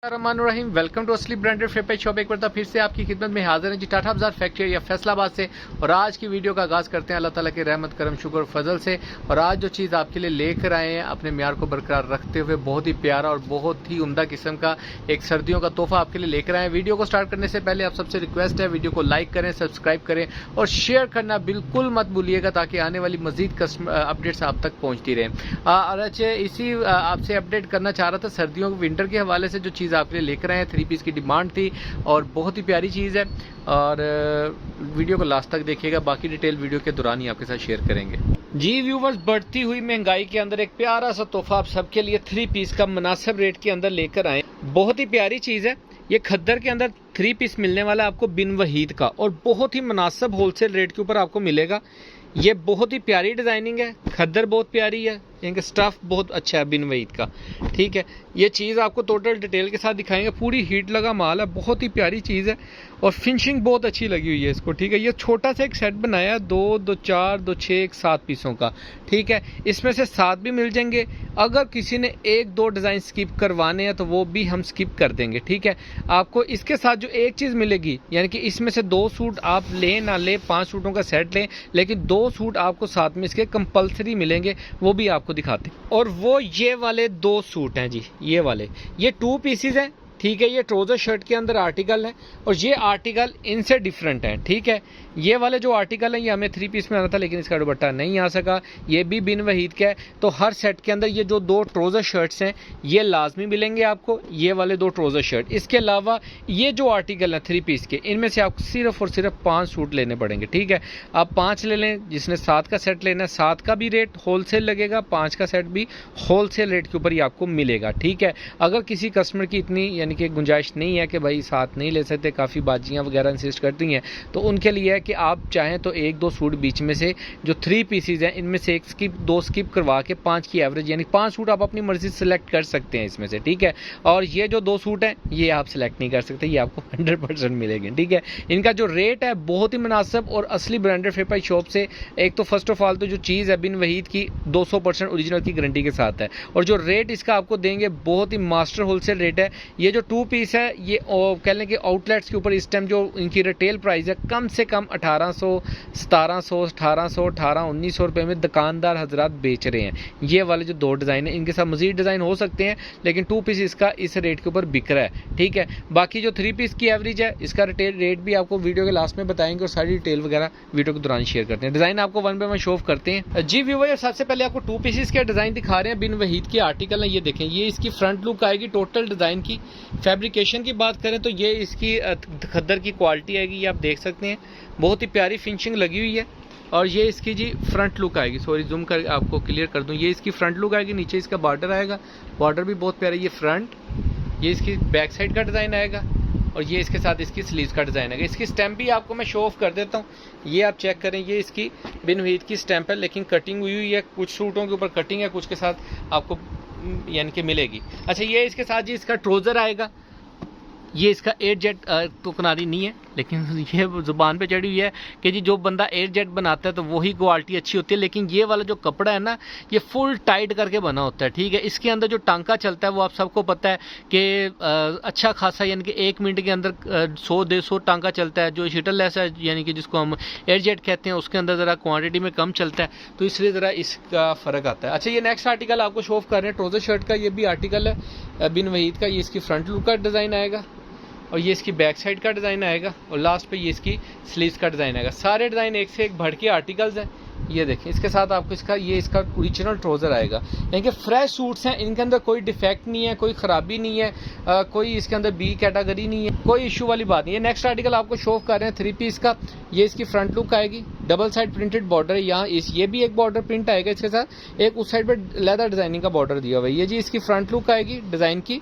Rahim welcome to असली branded फेपर shop. एक बार फिर से आपकी खिदमत में हाजिर है जी टाटा बाजार फैक्ट्री या फैसलाबाद से। और आज की वीडियो का आगाज़ करते हैं अल्लाह ताला के रहमत करम शुक्र फजल से। और आज जो चीज़ आपके लिए लेकर आए हैं अपने म्यार को बरकरार रखते हुए बहुत ही प्यारा और बहुत ही उम्दा किस्म का एक सर्दियों का तोहफा आपके लिए लेकर आए हैं। वीडियो को स्टार्ट करने से पहले आप सबसे रिक्वेस्ट है वीडियो को लाइक करें, सब्सक्राइब करें और शेयर करना बिल्कुल मत भूलिएगा ताकि आने वाली मजीद अपडेट्स आप तक पहुँचती रहें। और अच्छा इसी आपसे अपडेट करना चाह रहा था सर्दियों विंटर के हवाले से जो चीज़ आपके लिए लेकर आए 3 पीस की डिमांड थी और बहुत ही प्यारी चीज़ है। और वीडियो को लास्ट तक देखिएगा, बाकी डिटेल वीडियो के दौरान ही आपके साथ शेयर करेंगे। जी व्यूवर्स, बढ़ती हुई महंगाई के अंदर एक प्यारा सा तोहफा आप सबके लिए 3 पीस का मुनासिब रेट के अंदर लेकर आए। बहुत ही प्यारी चीज़ है। ये खद्दर के अंदर 3 पीस मिलने वाला आपको बिन वहीद का और बहुत ही मुनासिब होलसेल रेट के ऊपर आपको मिलेगा। ये बहुत ही प्यारी डिज़ाइनिंग है, खद्दर बहुत प्यारी है, इनका स्टफ़ बहुत अच्छा है बिन वहीद का। ठीक है, ये चीज़ आपको टोटल डिटेल के साथ दिखाएंगे। पूरी हीट लगा माल है, बहुत ही प्यारी चीज़ है और फिनिशिंग बहुत अच्छी लगी हुई है इसको। ठीक है, ये छोटा सा एक सेट बनाया है 2, 2, 4, 2, 6, 7 पीसों का। ठीक है, इसमें से 7 भी मिल जाएंगे। अगर किसी ने 1-2 डिज़ाइन स्किप करवाने हैं तो वो भी हम स्किप कर देंगे। ठीक है, आपको इसके साथ जो एक चीज़ मिलेगी, यानी कि इसमें से 2 सूट आप लें ना लें, 5 सूटों का सेट लें, लेकिन 2 सूट आपको साथ में इसके कंपलसरी मिलेंगे, वो भी आपको दिखाते हैं। और वो ये वाले 2 सूट हैं जी, ये वाले, ये 2 पीसीज हैं। ठीक है, ये ट्राउजर शर्ट के अंदर आर्टिकल है और ये आर्टिकल इनसे डिफरेंट है। ठीक है, ये वाले जो आर्टिकल है ये हमें 3 पीस में आना था लेकिन इसका दुपट्टा नहीं आ सका, ये भी बिन वहीद का है। तो हर सेट के अंदर ये जो 2 ट्राउजर शर्ट्स हैं ये लाजमी मिलेंगे आपको, ये वाले 2 ट्राउजर शर्ट। इसके अलावा ये जो आर्टिकल है 3 पीस के, इनमें से आपको सिर्फ और सिर्फ 5 सूट लेने पड़ेंगे। ठीक है, आप 5 ले लें, जिसने 7 का सेट लेना है 7 का भी रेट होलसेल लगेगा, 5 का सेट भी होलसेल रेट के ऊपर ही आपको मिलेगा। ठीक है, अगर किसी कस्टमर की इतनी यानी कि गुंजाइश नहीं है कि भाई 7 नहीं ले सकते, काफ़ी बाजियाँ वगैरह इंसिस्ट करती हैं, तो उनके लिए है कि आप चाहें तो 1-2 सूट बीच में से जो 3 पीसीज हैं इनमें से 2 स्किप करवा के 5 की एवरेज यानी 5 सूट आप अपनी मर्जी सेलेक्ट कर सकते हैं इसमें से। ठीक है, और ये जो 2 सूट हैं ये आप सेलेक्ट नहीं कर सकते, ये आपको 100% मिलेंगे। ठीक है, इनका जो रेट है बहुत ही मुनासिब और असली ब्रांडेड फेपर शॉप से। एक तो फर्स्ट ऑफ ऑल तो जो चीज़ है बिन वहीद की 200% ओरिजिनल की गारंटी के साथ है और जो रेट इसका आपको देंगे बहुत ही मास्टर होलसेल रेट है। ये जो 2 पीस है ये कह लें कि आउटलेट्स के ऊपर इस टाइम जो इनकी रिटेल प्राइस है कम से कम 1800, 1700, 1800, 1900 रुपये में दुकानदार हजरात बेच रहे हैं। ये वाले जो 2 डिज़ाइन है इनके साथ मजीद डिज़ाइन हो सकते हैं लेकिन 2 पीस इसका इस रेट के ऊपर बिक रहा है। ठीक है, बाकी जो 3 पीस की एवरेज है इसका रिटेल रेट भी आपको वीडियो के लास्ट में बताएंगे और सारी डिटेल वगैरह वीडियो के दौरान शेयर करते हैं। डिज़ाइन आपको 1 बाय 1 शो ऑफ करते हैं। जी व्यूअर, सबसे पहले आपको 2 पीसेस के डिज़ाइन दिखा रहे हैं, बिन वहीद के आर्टिकल है। ये देखें, ये इसकी फ्रंट लुक आएगी टोटल डिज़ाइन की। फैब्रिकेशन की बात करें तो ये इसकी खद्दर की क्वालिटी आएगी, ये आप देख सकते हैं, बहुत ही प्यारी फिनिशिंग लगी हुई है। और ये इसकी जी फ्रंट लुक आएगी, सॉरी जूम कर आपको क्लियर कर दूं, ये इसकी फ्रंट लुक आएगी। नीचे इसका बॉर्डर आएगा, बॉर्डर भी बहुत प्यारा। ये फ्रंट, ये इसकी बैक साइड का डिज़ाइन आएगा और ये इसके साथ इसकी स्लीव्स का डिज़ाइन आएगा। इसकी स्टैम्प भी आपको मैं शो ऑफ कर देता हूँ, ये आप चेक करें, ये इसकी बिन वहीद की स्टैम्प है लेकिन कटिंग हुई हुई है। कुछ सूटों के ऊपर कटिंग है, कुछ के साथ आपको यानी कि मिलेगी। अच्छा, ये इसके साथ जी इसका ट्राउज़र आएगा। ये इसका 8 जेट तो किनारी नहीं है लेकिन ये ज़ुबान पे चढ़ी हुई है कि जी जो बंदा 8 जेट बनाता है तो वही क्वालिटी अच्छी होती है, लेकिन ये वाला जो कपड़ा है ना ये फुल टाइट करके बना होता है। ठीक है, इसके अंदर जो टांका चलता है वो आप सबको पता है कि अच्छा खासा यानी कि 1 मिनट के अंदर 100-150 टांका चलता है। जो शटल लेस है यानी कि जिसको हम 8 जेट कहते हैं उसके अंदर ज़रा क्वान्टिटी में कम चलता है, तो इसलिए ज़रा इसका फ़र्क आता है। अच्छा, ये नेक्स्ट आर्टिकल आपको शो ऑफ कर रहे हैं ट्राउज़र शर्ट का, ये भी आर्टिकल है बिन वहीद का। ये इसकी फ्रंट लुक का डिज़ाइन आएगा और ये इसकी बैक साइड का डिज़ाइन आएगा और लास्ट पे ये इसकी स्लीव्स का डिज़ाइन आएगा। सारे डिज़ाइन एक से एक बढ़ के आर्टिकल्स हैं। ये देखें, इसके साथ आपको इसका ओरिजिनल ट्राउज़र आएगा, यानी कि फ्रेश सूट्स हैं, इनके अंदर कोई डिफेक्ट नहीं है, कोई ख़राबी नहीं है, कोई इसके अंदर बी कैटेगरी नहीं है, कोई इशू वाली बात नहीं है। नेक्स्ट आर्टिकल आपको शो ऑफ कर रहे हैं 3 पीस का। ये इसकी फ्रंट लुक आएगी, डबल साइड प्रिंटेड बॉर्डर है यहाँ, ये भी एक बॉर्डर प्रिंट आएगा इसके साथ, एक उस साइड पर लेदर डिज़ाइनिंग का बॉर्डर दिया हुआ है। ये जी इसकी फ्रंट लुक आएगी डिज़ाइन की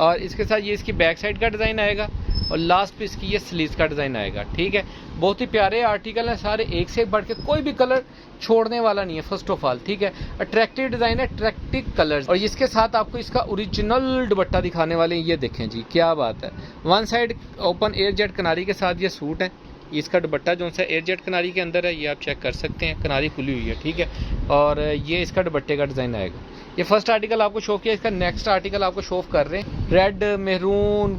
और इसके साथ ये इसकी बैक साइड का डिज़ाइन आएगा और लास्ट पे इसकी ये स्लीव्स का डिज़ाइन आएगा। ठीक है, बहुत ही प्यारे आर्टिकल हैं सारे, एक से एक बढ़ के, कोई भी कलर छोड़ने वाला नहीं है फर्स्ट ऑफ ऑल। ठीक है, अट्रैक्टिव डिज़ाइन है, अट्रैक्टिव कलर्स। और इसके साथ आपको इसका ओरिजिनल दुपट्टा दिखाने वाले हैं। ये देखें जी, क्या बात है, 1 साइड ओपन एयर जेट किनारी के साथ ये सूट है। इसका दुपट्टा जो सा एयर जेट किनारी के अंदर है ये आप चेक कर सकते हैं, किनारी खुली हुई है। ठीक है, और ये इसका दुपट्टे का डिज़ाइन आएगा। ये फर्स्ट आर्टिकल आपको शो किया, इसका नेक्स्ट आर्टिकल आपको शो कर रहे हैं। रेड, मेहरून,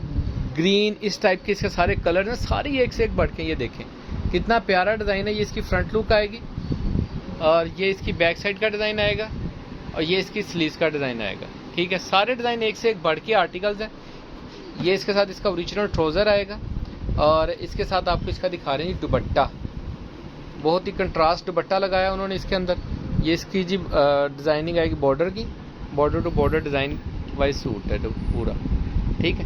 ग्रीन, इस टाइप के इसके सारे कलर हैं, सारी एक से एक बढ़ के। ये देखें कितना प्यारा डिज़ाइन है। ये इसकी फ्रंट लुक आएगी और ये इसकी बैक साइड का डिज़ाइन आएगा और ये इसकी स्लीव्स का डिज़ाइन आएगा। ठीक है, सारे डिज़ाइन एक से एक बढ़ के आर्टिकल्स हैं। ये इसके साथ इसका ओरिजिनल ट्राउज़र आएगा और इसके साथ आपको इसका दिखा रहे हैं दुपट्टा। बहुत ही कंट्रास्ट दुपट्टा लगाया उन्होंने इसके अंदर। ये इसकी जी डिज़ाइनिंग आएगी बॉर्डर की, border to border design wise suit है पूरा। ठीक है,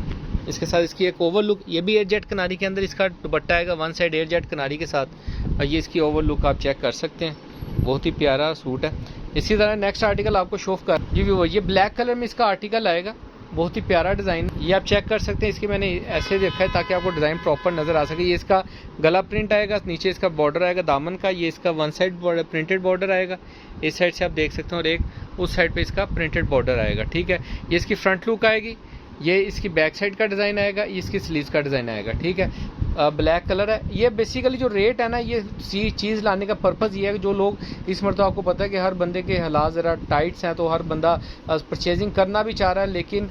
इसके साथ इसकी एक ओवर लुक, ये भी एयर जेट कनारी के अंदर इसका दुपट्टा आएगा, वन साइड एयर जेट कनारी के साथ। और ये इसकी ओवर लुक आप चेक कर सकते हैं, बहुत ही प्यारा सूट है। इसी तरह नेक्स्ट आर्टिकल आपको शो कर जी व्यूअर, ये ब्लैक कलर में इसका आर्टिकल आएगा, बहुत ही प्यारा डिज़ाइन। ये आप चेक कर सकते हैं, इसकी मैंने ऐसे देखा है ताकि आपको डिज़ाइन प्रॉपर नज़र आ सके। ये इसका गला प्रिंट आएगा, नीचे इसका बॉर्डर आएगा दामन का। ये इसका वन साइड प्रिंटेड बॉर्डर आएगा, इस साइड से आप देख सकते हो, और एक उस साइड पे इसका प्रिंटेड बॉर्डर आएगा। ठीक है, ये इसकी फ्रंट लुक आएगी, ये इसकी बैक साइड का डिज़ाइन आएगा, ये इसकी स्लीव्स का डिज़ाइन आएगा। ठीक है, ब्लैक कलर है। ये बेसिकली जो रेट है ना, ये चीज़ लाने का पर्पज़ ये है कि जो लोग इस मरतबा आपको पता है कि हर बंदे के हालात ज़रा टाइट्स हैं, तो हर बंदा परचेजिंग करना भी चाह रहा है, लेकिन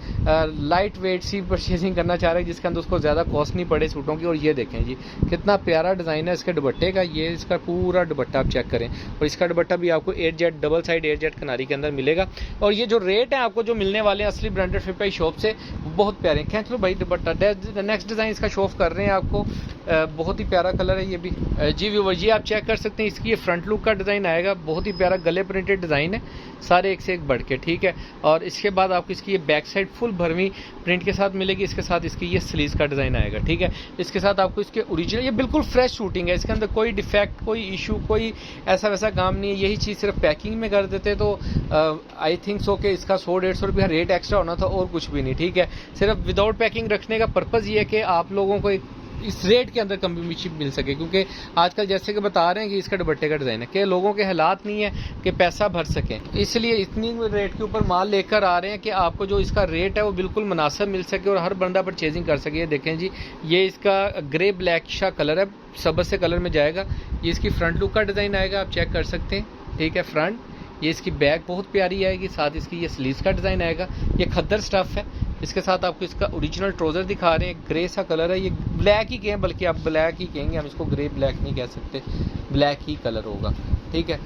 लाइट वेट सी परचेजिंग करना चाह रहा है जिसके अंदर उसको ज़्यादा कॉस्ट नहीं पड़े सूटों की। और ये देखें जी कितना प्यारा डिज़ाइन है इसके दुपट्टे का। ये इसका पूरा दुपट्टा आप चेक करें, और इसका दुपट्टा भी आपको air jet double side air jet कनारी के अंदर मिलेगा। और ये जो रेट है आपको जो मिलने वाले हैं असली ब्रांडेड फिपाई शॉप से, बहुत प्यारे। खींच लो भाई दुपट्टा। नेक्स्ट डिज़ाइन इसका शो कर रहे हैं आपको, बहुत ही प्यारा कलर है ये भी जी व्यूअर। ये आप चेक कर सकते हैं, इसकी ये फ्रंट लुक का डिज़ाइन आएगा, बहुत ही प्यारा गले प्रिंटेड डिज़ाइन है, सारे एक से एक बढ़ के। ठीक है, और इसके बाद आपको इसकी ये बैक साइड फुल भरवी प्रिंट के साथ मिलेगी, इसके साथ इसकी ये स्लीव्स का डिज़ाइन आएगा। ठीक है, इसके साथ आपको इसके ओरिजिनल, ये बिल्कुल फ्रेश शूटिंग है, इसके अंदर कोई डिफेक्ट, कोई इशू, कोई ऐसा वैसा काम नहीं है। यही चीज़ सिर्फ पैकिंग में कर देते तो आई थिंक सो कि इसका 100-150 रुपया रेट एक्स्ट्रा होना था, और कुछ भी नहीं। ठीक है, सिर्फ विदाउट पैकिंग रखने का पर्पज़ ये है कि आप लोगों को इस रेट के अंदर कम्पनशिप मिल सके, क्योंकि आजकल जैसे कि बता रहे हैं कि इसका दुपट्टे का डिज़ाइन है कि लोगों के हालात नहीं है कि पैसा भर सकें, इसलिए इतनी रेट के ऊपर माल लेकर आ रहे हैं कि आपको जो इसका रेट है वो बिल्कुल मुनासिब मिल सके और हर बंदा परचेजिंग कर सके। ये देखें जी, ये इसका ग्रे ब्लैक सा कलर है, सबज से कलर में जाएगा। ये इसकी फ्रंट लुक का डिज़ाइन आएगा, आप चेक कर सकते हैं। ठीक है, फ्रंट, ये इसकी बैक बहुत प्यारी आएगी, साथ इसकी ये स्लीव्स का डिज़ाइन आएगा। ये खद्दर स्टफ़ है, इसके साथ आपको इसका ओरिजिनल ट्राउज़र दिखा रहे हैं, ग्रे सा कलर है, ये ब्लैक ही कहें, बल्कि आप ब्लैक ही कहेंगे, हम इसको ग्रे ब्लैक नहीं कह सकते, ब्लैक ही कलर होगा। ठीक है,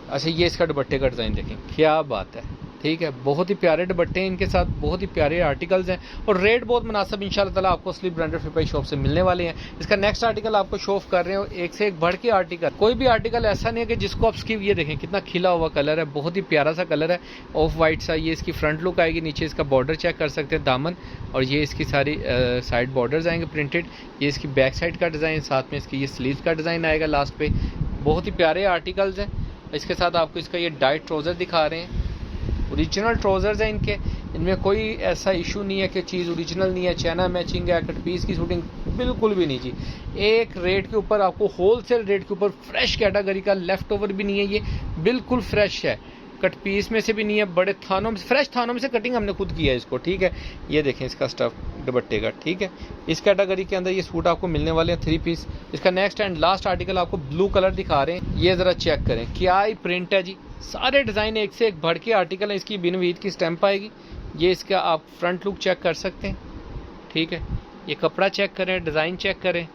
अच्छा ये इसका दुपट्टे का डिज़ाइन देखें, क्या बात है। ठीक है, बहुत ही प्यारे दुपट्टे हैं इनके साथ, बहुत ही प्यारे आर्टिकल्स हैं और रेट बहुत मुनासिब इंशाल्लाह ताला आपको असली ब्रांडेड फिपाई शॉप से मिलने वाले हैं। इसका नेक्स्ट आर्टिकल आपको शो कर रहे हो, एक से एक बढ़ के आर्टिकल, कोई भी आर्टिकल ऐसा नहीं है कि जिसको आप स्किप। ये देखें कितना खिला हुआ कलर है, बहुत ही प्यारा सा कलर है, ऑफ वाइट सा। ये इसकी फ्रंट लुक आएगी, नीचे इसका बॉर्डर चेक कर सकते हैं दामन, और ये इसकी सारी साइड बॉर्डर्स आएंगे प्रिंटेड। ये इसकी बैक साइड का डिज़ाइन, साथ में इसकी ये स्लीव्स का डिज़ाइन आएगा लास्ट पे। बहुत ही प्यारे आर्टिकल्स हैं। इसके साथ आपको इसका ये डाइट ट्राउज़र दिखा रहे हैं, ओरिजिनल ट्राउज़र्स हैं इनके, इनमें कोई ऐसा इशू नहीं है कि चीज़ ओरिजिनल नहीं है, चाइना मैचिंग है, कट पीस की शूटिंग, बिल्कुल भी नहीं जी। एक रेट के ऊपर आपको होलसेल रेट के ऊपर फ्रेश कैटेगरी का, लेफ्ट ओवर भी नहीं है, ये बिल्कुल फ्रेश है, कट पीस में से भी नहीं है, बड़े थानों में, फ्रेश थानों में से कटिंग हमने खुद किया है इसको। ठीक है, ये देखें इसका स्टफ दुपट्टे का। ठीक है, इस कैटेगरी के अंदर ये सूट आपको मिलने वाले हैं 3 पीस। इसका नेक्स्ट एंड लास्ट आर्टिकल आपको ब्लू कलर दिखा रहे हैं, ये ज़रा चेक करें, क्या ही प्रिंट है जी, सारे डिज़ाइन एक से एक बढ़ के आर्टिकल है। इसकी बिन वीद की स्टैंप आएगी, ये इसका आप फ्रंट लुक चेक कर सकते हैं। ठीक है, ये कपड़ा चेक करें, डिज़ाइन चेक करें,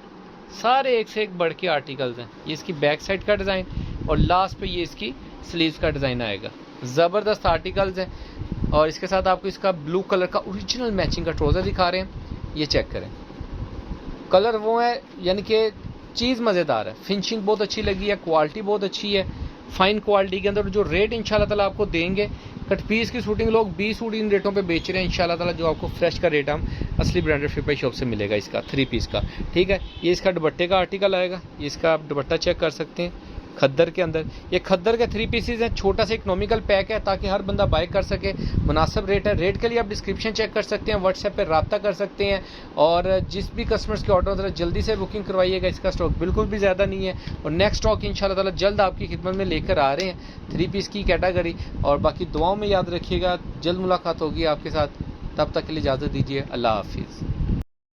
सारे एक से एक बढ़ के आर्टिकल्स हैं। ये इसकी बैक साइड का डिज़ाइन और लास्ट पे ये इसकी स्लीव्स का डिज़ाइन आएगा, ज़बरदस्त आर्टिकल्स हैं। और इसके साथ आपको इसका ब्लू कलर का ओरिजिनल मैचिंग का ट्राउज़र दिखा रहे हैं, ये चेक करें, कलर वो है, यानी कि चीज़ मज़ेदार है, फिनिशिंग बहुत अच्छी लगी है, क्वालिटी बहुत अच्छी है, फाइन क्वालिटी के अंदर। जो रेट इंशाल्लाह ताला आपको देंगे, कट पीस की शूटिंग लोग 20 सूट इन रेटों पे बेच रहे हैं, इंशाल्लाह ताला जो आपको फ्रेश का रेट हम असली ब्रांडेड फिपाई शॉप से मिलेगा इसका 3 पीस का। ठीक है, ये इसका दुपट्टे का आर्टिकल आएगा, ये इसका आप दुपट्टा चेक कर सकते हैं खद्दर के अंदर। ये खद्दर के 3 पीसेज हैं, छोटा सा इकोनॉमिकल पैक है ताकि हर बंदा बाय कर सके, मुनासिब रेट है। रेट के लिए आप डिस्क्रिप्शन चेक कर सकते हैं, व्हाट्सएप पे रब्ता कर सकते हैं। और जिस भी कस्टमर्स के ऑर्डर ज़रा जल्दी से बुकिंग करवाइएगा, इसका स्टॉक बिल्कुल भी ज़्यादा नहीं है और नेक्स्ट स्टॉक इंशाल्लाह ताला जल्द आपकी खिदमत में लेकर आ रहे हैं 3 पीस की कैटेगरी। और बाकी दुआओं में याद रखिएगा, जल्द मुलाकात होगी आपके साथ, तब तक के लिए इजाज़त दीजिए, अल्लाह हाफिज़।